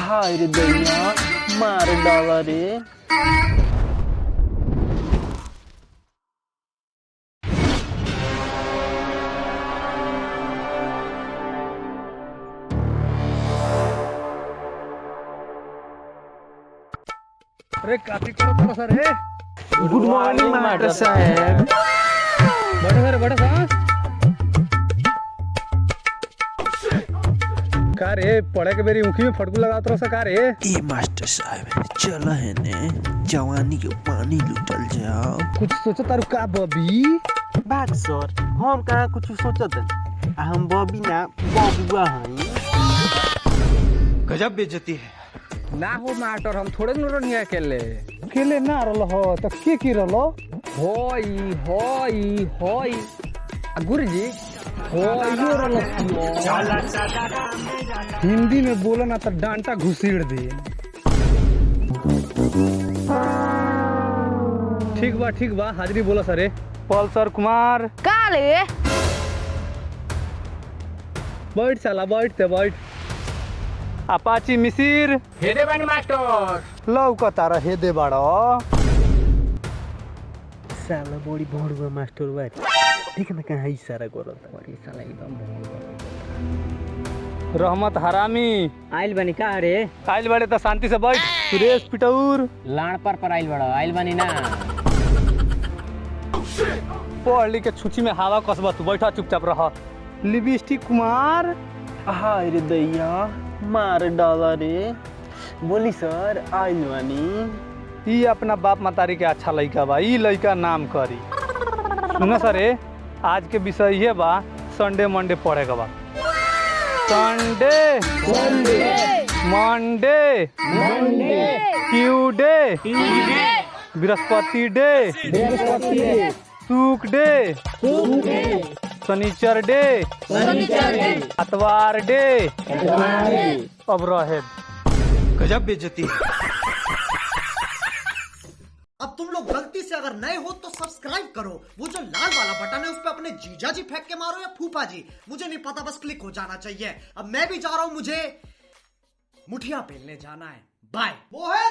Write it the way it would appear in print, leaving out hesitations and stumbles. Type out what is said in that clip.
हाय रे दैया मार डाला रे। अरे काफी करो थोड़ा सा रे। गुड मॉर्निंग मास्टर साहब। बड़े सर बड़े सा का रे पढ़े के बेरी ऊखी में फटकू लगा थोड़ा सा का रे। ए मास्टर साहब चल है ने जवानी के पानी लुटल जाओ। कुछ सोचो तारू का बबी। बात सर हम कहाँ कुछ सोचत हम बॉबी ना बबुआ हई। गजब बेइज्जती है। ना हो मास्टर हम थोड़े न अकेले अकेले ना रहल हो तो के की रहलो होई होई होई गुरुजी होइयो रहल। हिंदी में बोलो ना तो डांटा घुसीड़ दे। ठीक बा हाजिरी बोला सरे। पॉल सर कुमार काले बैठ साला बैठ अपाची मिसिर हेदे बानी मास्टर। लौकता रहे दे बाड़ो। साला बड़ी भोड़ुआ मास्टर बा देख ना कहाँ इशारा करत बड़ी साला एकदम भोड़ुआ। रहमत हरामी आइल बनी का रे। आइल बड़े तो शांति से बैठ। सुरेश पिटौर लाड़ पर आइल बड़ा आइल बनी ना। पढ़ लिख के छुची में हवा कसबा तू बैठा चुपचाप रह। लिपस्टिक कुमार हाय रे दैया मार डाला रे। बोली सर आइल बानी। ई अपना बाप मतारी के अच्छा लड़का बा। ई लड़का नाम करी। सुनो सर आज के विषय ये बा संडे मंडे पढ़ेगा बा। संडे मंडे ट्यूसडे बृहस्पति डे शुक डे शनिचर डे अतवार डे अब रहे। गजब बेइज्जती है। अब तुम लोग गलती से अगर नए हो तो सब्सक्राइब करो। वो जो लाल वाला बटन है उस पर अपने जीजा जी फेंक के मारो या फूफा जी, मुझे नहीं पता, बस क्लिक हो जाना चाहिए। अब मैं भी जा रहा हूं, मुझे मुठिया पेलने जाना है। बाय। वो है